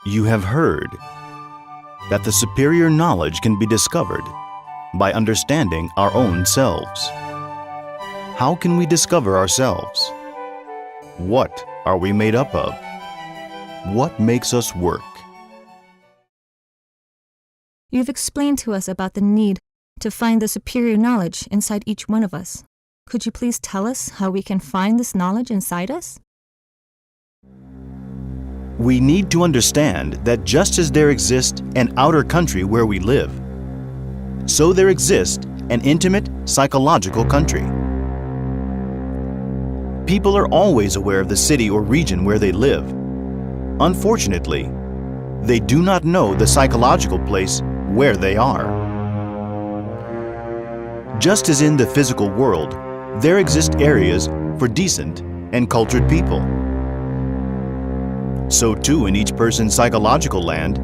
You have heard that the superior knowledge can be discovered by understanding our own selves. How can we discover ourselves? What are we made up of? What makes us work? You've explained to us about the need to find the superior knowledge inside each one of us. Could you please tell us how we can find this knowledge inside us? We need to understand that just as there exists an outer country where we live, so there exists an intimate psychological country. People are always aware of the city or region where they live. Unfortunately, they do not know the psychological place where they are. Just as in the physical world, there exist areas for decent and cultured people. So too in each person's psychological land,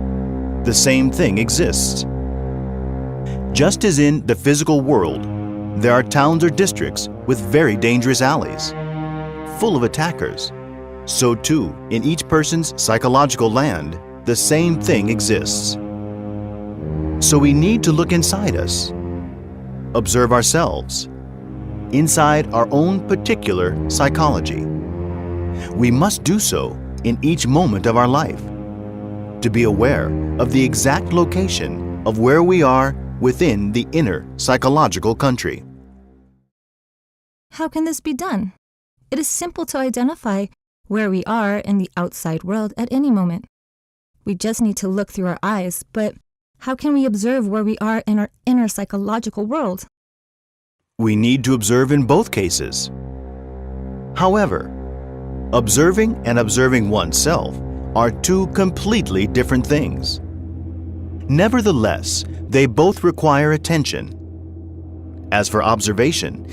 the same thing exists. Just as in the physical world, there are towns or districts with very dangerous alleys, full of attackers. So too in each person's psychological land, the same thing exists. So we need to look inside us, observe ourselves, inside our own particular psychology. We must do so in each moment of our life, to be aware of the exact location of where we are within the inner psychological country. How can this be done? It is simple to identify where we are in the outside world at any moment. We just need to look through our eyes, but how can we observe where we are in our inner psychological world? We need to observe in both cases. However, observing and observing oneself are two completely different things. Nevertheless, they both require attention. As for observation,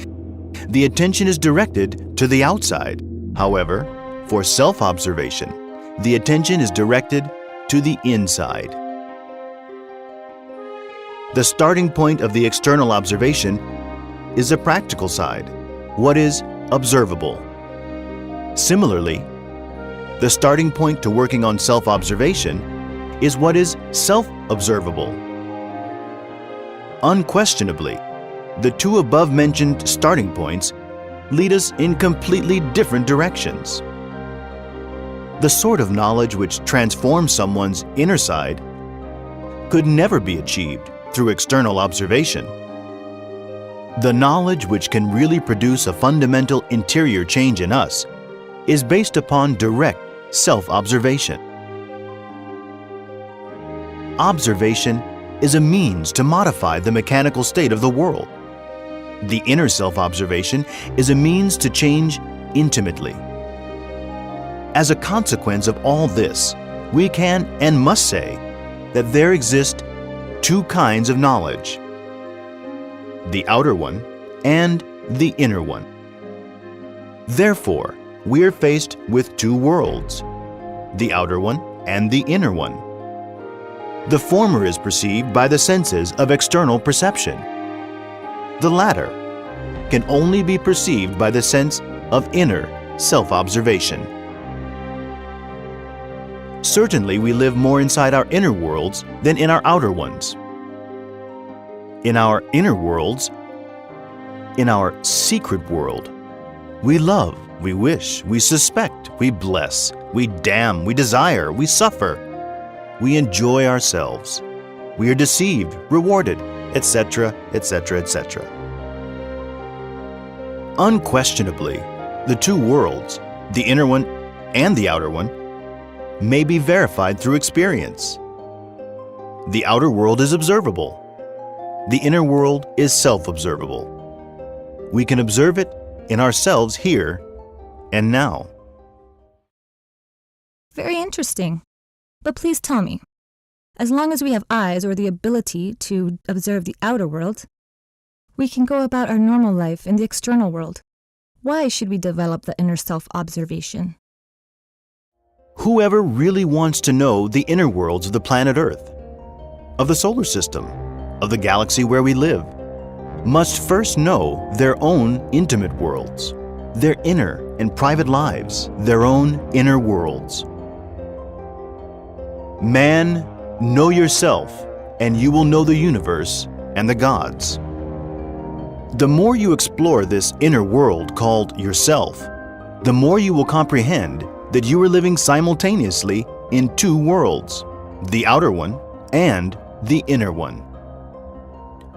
the attention is directed to the outside. However, for self-observation, the attention is directed to the inside. The starting point of the external observation is the practical side, what is observable. Similarly, the starting point to working on self-observation is what is self-observable. Unquestionably, the two above-mentioned starting points lead us in completely different directions. The sort of knowledge which transforms someone's inner side could never be achieved through external observation. The knowledge which can really produce a fundamental interior change in us is based upon direct self-observation. Observation is a means to modify the mechanical state of the world. The inner self-observation is a means to change intimately. As a consequence of all this, we can and must say that there exist two kinds of knowledge, the outer one and the inner one. Therefore, we are faced with two worlds, the outer one and the inner one. The former is perceived by the senses of external perception. The latter can only be perceived by the sense of inner self-observation. Certainly, we live more inside our inner worlds than in our outer ones. In our inner worlds, in our secret world, we love, we wish, we suspect, we bless, we damn, we desire, we suffer, we enjoy ourselves, we are deceived, rewarded, etc., etc., etc. Unquestionably, the two worlds, the inner one and the outer one, may be verified through experience. The outer world is observable. The inner world is self-observable. We can observe it in ourselves here and now. Very interesting. But please tell me, as long as we have eyes or the ability to observe the outer world, we can go about our normal life in the external world. Why should we develop the inner self-observation? Whoever really wants to know the inner worlds of the planet Earth, of the solar system, of the galaxy where we live, must first know their own intimate worlds, their inner and private lives, their own inner worlds. Man, know yourself, and you will know the universe and the gods. The more you explore this inner world called yourself, the more you will comprehend that you are living simultaneously in two worlds, the outer one and the inner one.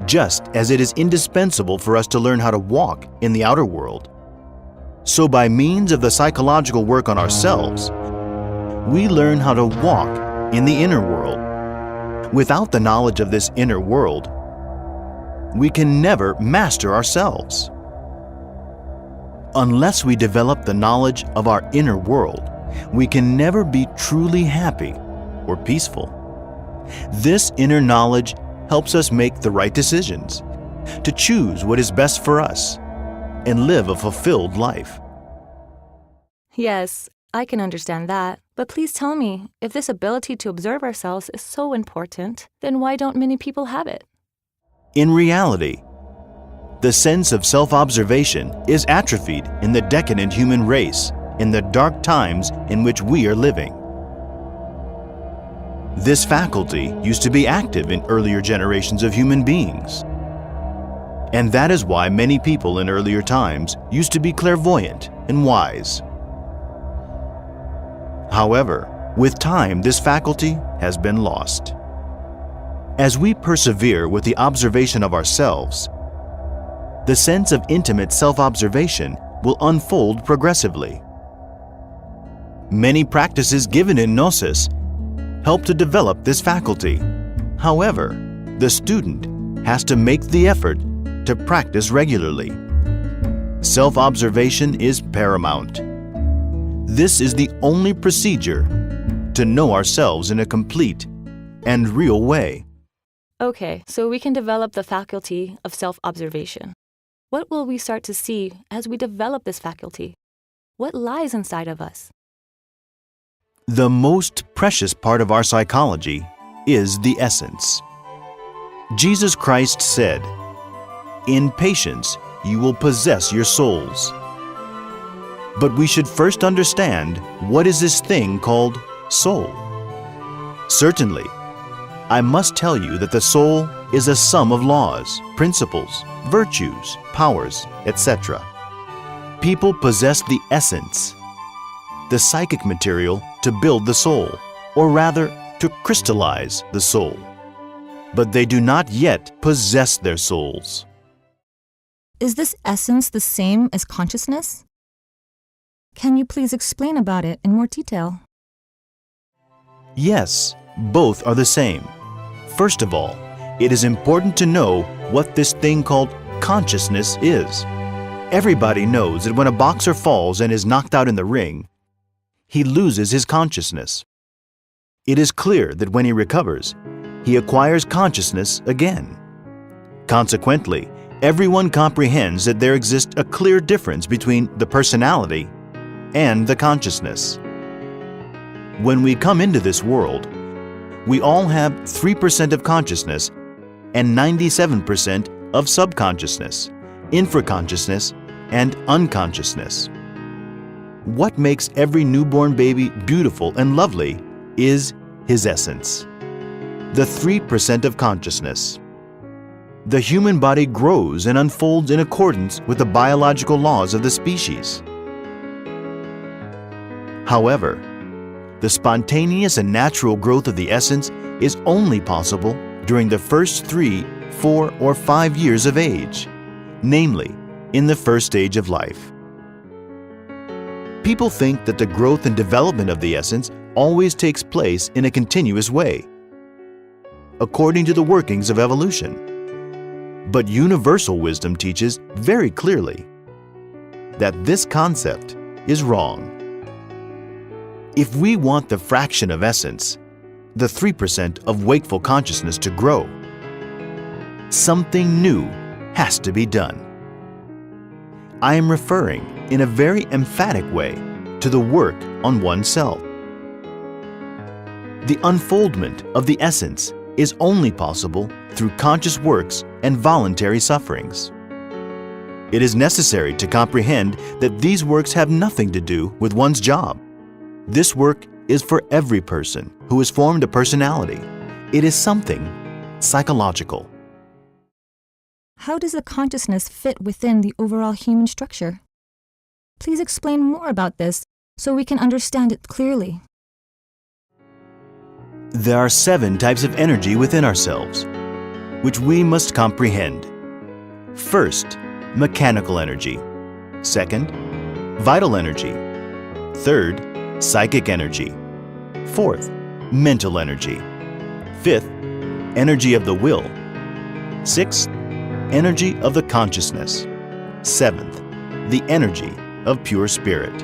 Just as it is indispensable for us to learn how to walk in the outer world, so by means of the psychological work on ourselves, we learn how to walk in the inner world. Without the knowledge of this inner world, we can never master ourselves. Unless we develop the knowledge of our inner world, we can never be truly happy or peaceful. This inner knowledge helps us make the right decisions, to choose what is best for us, and live a fulfilled life. Yes, I can understand that. But please tell me, if this ability to observe ourselves is so important, then why don't many people have it? In reality, the sense of self-observation is atrophied in the decadent human race in the dark times in which we are living. This faculty used to be active in earlier generations of human beings. And that is why many people in earlier times used to be clairvoyant and wise. However, with time, this faculty has been lost. As we persevere with the observation of ourselves, the sense of intimate self-observation will unfold progressively. Many practices given in Gnosis help to develop this faculty. However, the student has to make the effort to practice regularly. Self-observation is paramount. This is the only procedure to know ourselves in a complete and real way. Okay, so we can develop the faculty of self-observation. What will we start to see as we develop this faculty? What lies inside of us? The most precious part of our psychology is the essence. Jesus Christ said, "In patience you will possess your souls." But we should first understand what is this thing called soul. Certainly, I must tell you that the soul is a sum of laws, principles, virtues, powers, etc. People possess the essence, the psychic material to build the soul, or rather, to crystallize the soul. But they do not yet possess their souls. Is this essence the same as consciousness? Can you please explain about it in more detail? Yes, both are the same. First of all, it is important to know what this thing called consciousness is. Everybody knows that when a boxer falls and is knocked out in the ring, he loses his consciousness. It is clear that when he recovers, he acquires consciousness again. Consequently, everyone comprehends that there exists a clear difference between the personality and the consciousness. When we come into this world, we all have 3% of consciousness and 97% of subconsciousness, infraconsciousness, and unconsciousness. What makes every newborn baby beautiful and lovely is his essence, the 3% of consciousness. The human body grows and unfolds in accordance with the biological laws of the species. However, the spontaneous and natural growth of the essence is only possible during the first 3, 4, or 5 years of age, namely, in the first stage of life. People think that the growth and development of the essence always takes place in a continuous way, according to the workings of evolution. But universal wisdom teaches very clearly that this concept is wrong. If we want the fraction of essence, the 3% of wakeful consciousness to grow, something new has to be done. I am referring in a very emphatic way to the work on oneself. The unfoldment of the essence is only possible through conscious works and voluntary sufferings. It is necessary to comprehend that these works have nothing to do with one's job. This work is for every person who has formed a personality. It is something psychological. How does the consciousness fit within the overall human structure? Please explain more about this so we can understand it clearly. There are 7 types of energy within ourselves, which we must comprehend. First, mechanical energy. Second, vital energy. Third, psychic energy. Fourth, mental energy. Fifth, energy of the will. Sixth, energy of the consciousness. Seventh, the energy of pure spirit.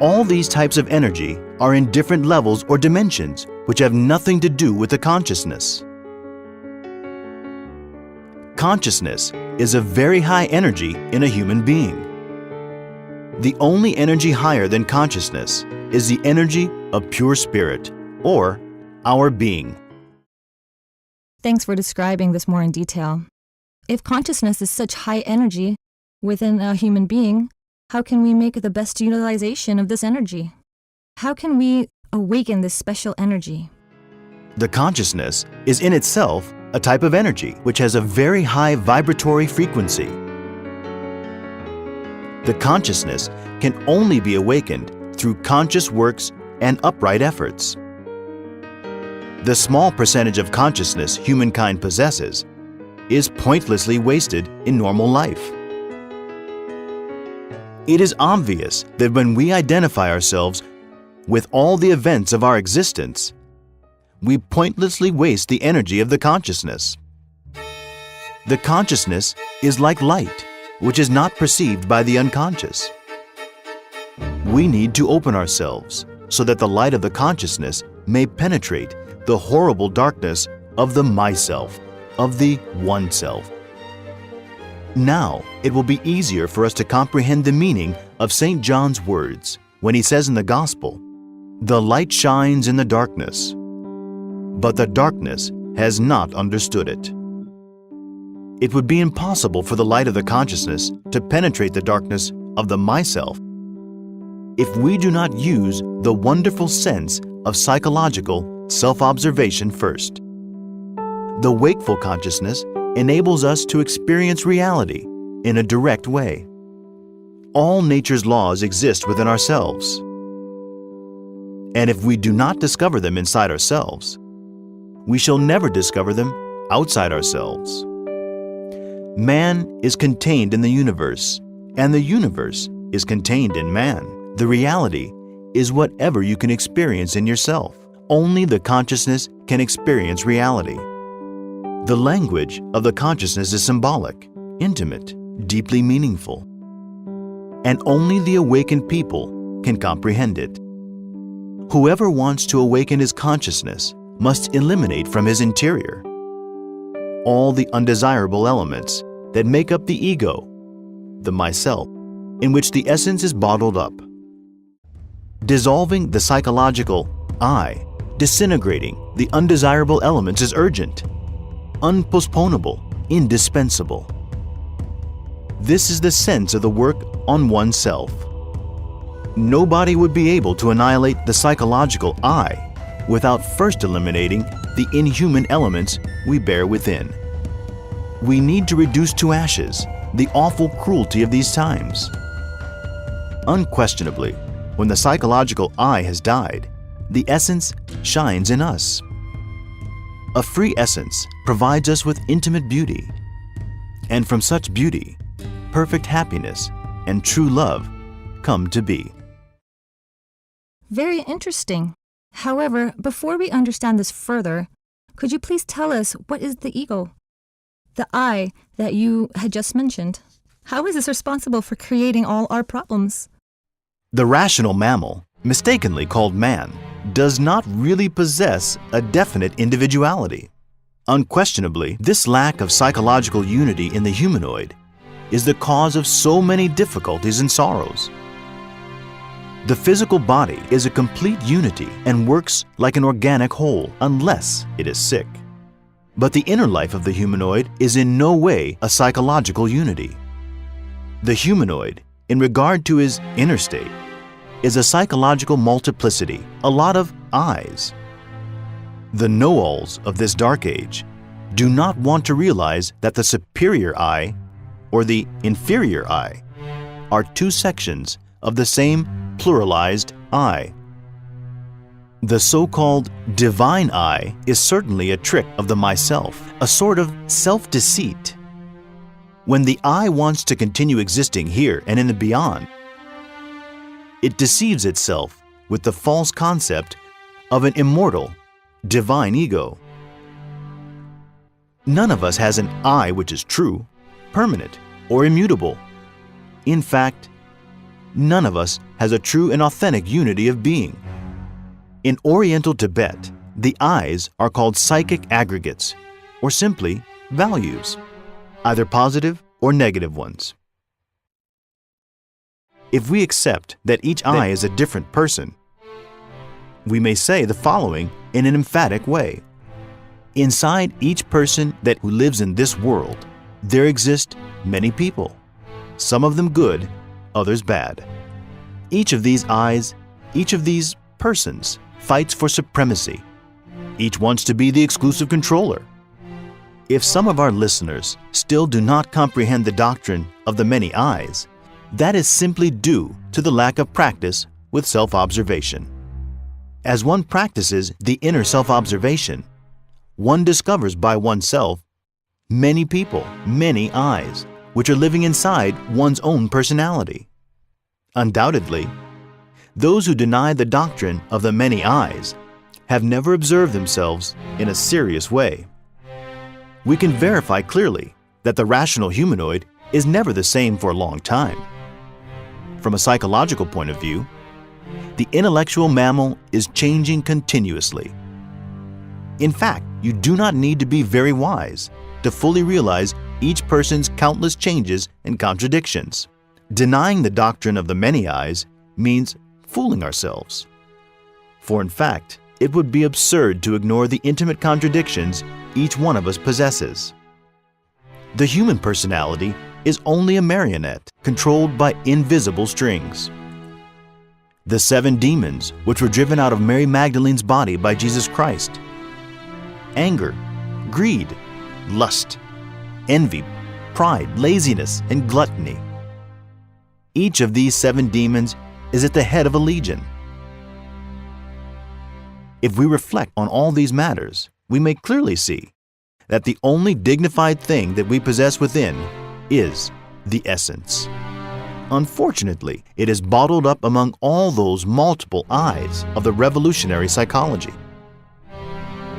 All these types of energy are in different levels or dimensions which have nothing to do with the consciousness. Consciousness is a very high energy in a human being. The only energy higher than consciousness is the energy of pure spirit, or our being. Thanks for describing this more in detail. If consciousness is such high energy within a human being, how can we make the best utilization of this energy? How can we awaken this special energy? The consciousness is in itself a type of energy which has a very high vibratory frequency. The consciousness can only be awakened through conscious works and upright efforts. The small percentage of consciousness humankind possesses is pointlessly wasted in normal life. It is obvious that when we identify ourselves with all the events of our existence, we pointlessly waste the energy of the consciousness. The consciousness is like light, which is not perceived by the unconscious. We need to open ourselves so that the light of the consciousness may penetrate the horrible darkness of the myself, of the oneself. Now, it will be easier for us to comprehend the meaning of St. John's words when he says in the Gospel, "The light shines in the darkness, but the darkness has not understood it." It would be impossible for the light of the consciousness to penetrate the darkness of the myself if we do not use the wonderful sense of psychological self-observation first. The wakeful consciousness enables us to experience reality in a direct way. All nature's laws exist within ourselves, and if we do not discover them inside ourselves, we shall never discover them outside ourselves. Man is contained in the universe, and the universe is contained in man. The reality is whatever you can experience in yourself. Only the consciousness can experience reality. The language of the consciousness is symbolic, intimate, deeply meaningful, and only the awakened people can comprehend it. Whoever wants to awaken his consciousness must eliminate from his interior all the undesirable elements that make up the ego, the myself, in which the essence is bottled up. Dissolving the psychological I, disintegrating the undesirable elements is urgent, unpostponable, indispensable. This is the sense of the work on oneself. Nobody would be able to annihilate the psychological I without first eliminating the inhuman elements we bear within. We need to reduce to ashes the awful cruelty of these times. Unquestionably, when the psychological I has died, the essence shines in us. A free essence provides us with intimate beauty, and from such beauty, perfect happiness and true love come to be. Very interesting. However, before we understand this further, could you please tell us what is the ego? The I that you had just mentioned. How is this responsible for creating all our problems? The rational mammal, mistakenly called man, does not really possess a definite individuality. Unquestionably, this lack of psychological unity in the humanoid is the cause of so many difficulties and sorrows. The physical body is a complete unity and works like an organic whole unless it is sick. But the inner life of the humanoid is in no way a psychological unity. The humanoid, in regard to his inner state, is a psychological multiplicity, a lot of I's. The know-alls of this dark age do not want to realize that the superior I or the inferior I are two sections of the same pluralized I. The so-called divine I is certainly a trick of the myself, a sort of self-deceit. When the I wants to continue existing here and in the beyond, it deceives itself with the false concept of an immortal, divine ego. None of us has an I which is true, permanent, or immutable. In fact, none of us has a true and authentic unity of being. In Oriental Tibet, the I's are called psychic aggregates, or simply values, either positive or negative ones. If we accept that each I is a different person, we may say the following in an emphatic way. Inside each person who lives in this world, there exist many people, some of them good, others bad. Each of these I's, each of these persons, fights for supremacy. Each wants to be the exclusive controller. If some of our listeners still do not comprehend the doctrine of the many I's, that is simply due to the lack of practice with self-observation. As one practices the inner self-observation, one discovers by oneself many people, many I's, which are living inside one's own personality. Undoubtedly, those who deny the doctrine of the many I's have never observed themselves in a serious way. We can verify clearly that the rational humanoid is never the same for a long time. From a psychological point of view, the intellectual mammal is changing continuously. In fact, you do not need to be very wise to fully realize each person's countless changes and contradictions. Denying the doctrine of the many I's means fooling ourselves. For in fact, it would be absurd to ignore the intimate contradictions each one of us possesses. The human personality is only a marionette controlled by invisible strings. The 7 demons which were driven out of Mary Magdalene's body by Jesus Christ: anger, greed, lust, envy, pride, laziness, and gluttony. Each of these 7 demons is at the head of a legion. If we reflect on all these matters, we may clearly see that the only dignified thing that we possess within is the essence. Unfortunately, it is bottled up among all those multiple I's of the revolutionary psychology.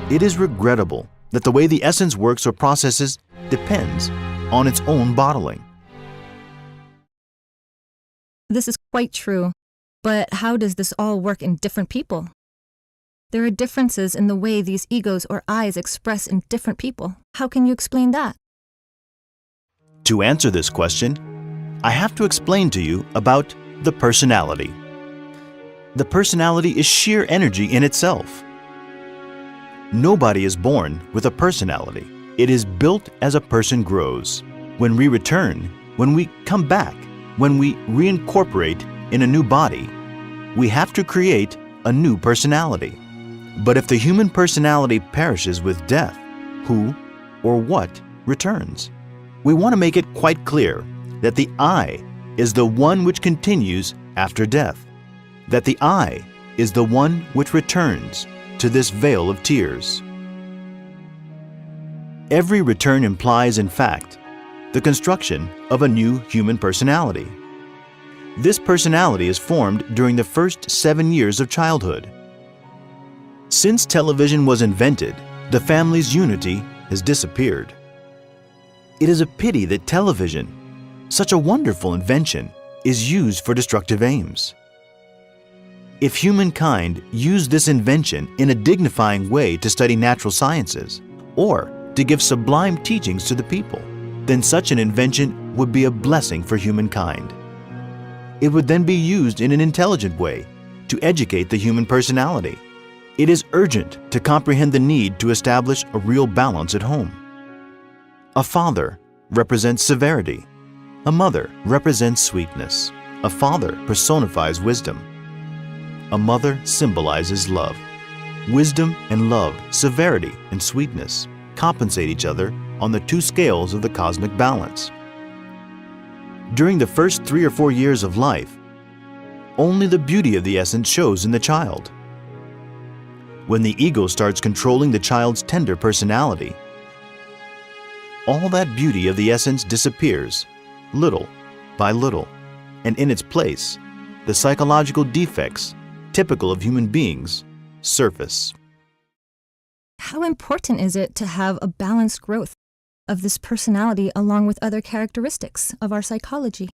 It is regrettable that the way the essence works or processes depends on its own bottling. This is quite true, but how does this all work in different people? There are differences in the way these egos or I's express in different people. How can you explain that? To answer this question, I have to explain to you about the personality. The personality is sheer energy in itself. Nobody is born with a personality. It is built as a person grows. When we return, when we come back, when we reincorporate in a new body, we have to create a new personality. But if the human personality perishes with death, who or what returns? We want to make it quite clear that the I is the one which continues after death, that the I is the one which returns to this vale of tears. Every return implies, in fact, the construction of a new human personality. This personality is formed during the first 7 years of childhood. Since television was invented, the family's unity has disappeared. It is a pity that television, such a wonderful invention, is used for destructive aims. If humankind used this invention in a dignifying way to study natural sciences, or to give sublime teachings to the people, then such an invention would be a blessing for humankind. It would then be used in an intelligent way to educate the human personality. It is urgent to comprehend the need to establish a real balance at home. A father represents severity. A mother represents sweetness. A father personifies wisdom. a mother symbolizes love. Wisdom and love, severity and sweetness compensate each other on the two scales of the cosmic balance. During the first 3 or 4 years of life, only the beauty of the essence shows in the child. When the ego starts controlling the child's tender personality, all that beauty of the essence disappears, little by little, and in its place, the psychological defects typical of human beings surface. How important is it to have a balanced growth of this personality along with other characteristics of our psychology?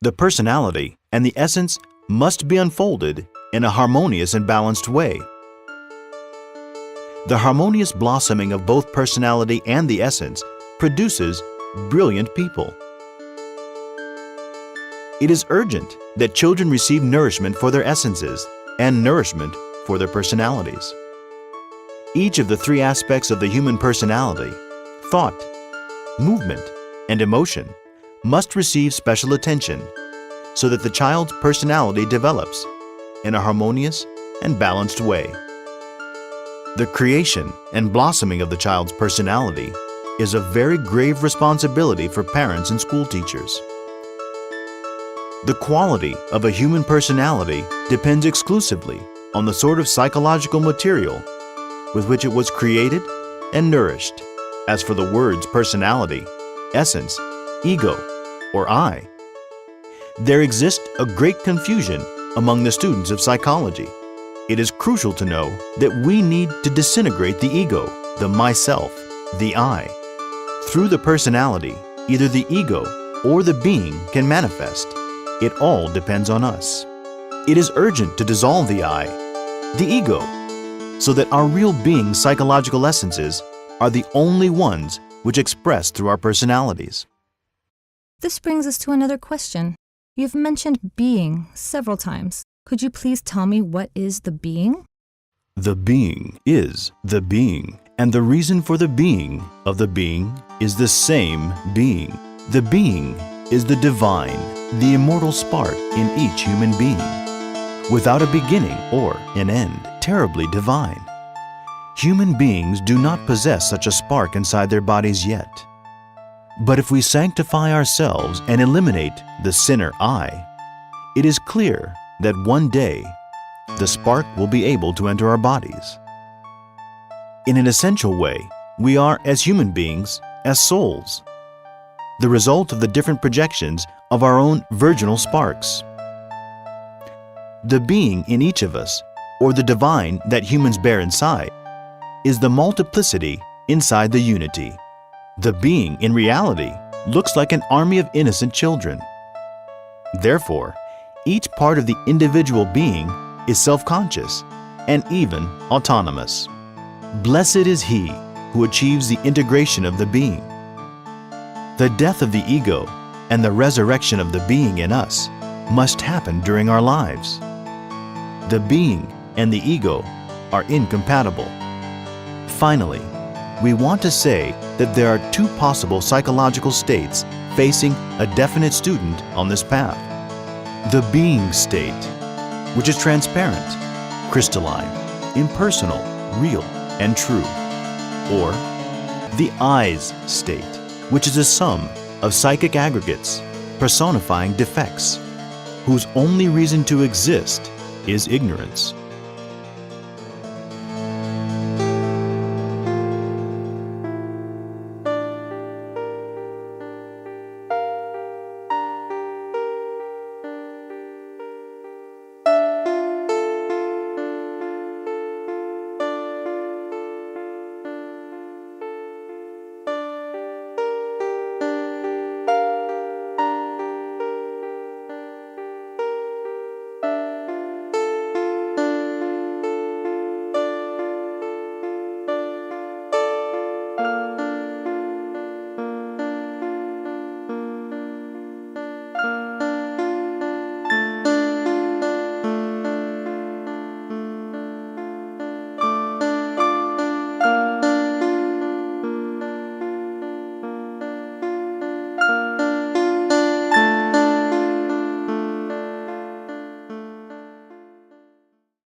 The personality and the essence must be unfolded in a harmonious and balanced way. The harmonious blossoming of both personality and the essence produces brilliant people. It is urgent that children receive nourishment for their essences and nourishment for their personalities. Each of the 3 aspects of the human personality, thought, movement, and emotion, must receive special attention so that the child's personality develops in a harmonious and balanced way. The creation and blossoming of the child's personality is a very grave responsibility for parents and school teachers. The quality of a human personality depends exclusively on the sort of psychological material with which it was created and nourished. As for the words personality, essence, ego, or I, there exists a great confusion among the students of psychology. It is crucial to know that we need to disintegrate the ego, the myself, the I. Through the personality, either the ego or the being can manifest. It all depends on us. It is urgent to dissolve the I, the ego, so that our real being's psychological essences are the only ones which express through our personalities. This brings us to another question. You've mentioned being several times. Could you please tell me what is the being? The being is the being, and the reason for the being of the being is the same being. The being is the divine, the immortal spark in each human being, without a beginning or an end, terribly divine. Human beings do not possess such a spark inside their bodies yet. But if we sanctify ourselves and eliminate the sinner I, it is clear that one day the spark will be able to enter our bodies. In an essential way, we are, as human beings, as souls, the result of the different projections of our own virginal sparks. The being in each of us, or the divine that humans bear inside, is the multiplicity inside the unity. The being, in reality, looks like an army of innocent children. Therefore, each part of the individual being is self-conscious and even autonomous. Blessed is he who achieves the integration of the being. The death of the ego and the resurrection of the being in us must happen during our lives. The being and the ego are incompatible. Finally, we want to say that there are 2 possible psychological states facing a definite student on this path. The being state, which is transparent, crystalline, impersonal, real, and true. Or the I's state, which is a sum of psychic aggregates personifying defects, whose only reason to exist is ignorance.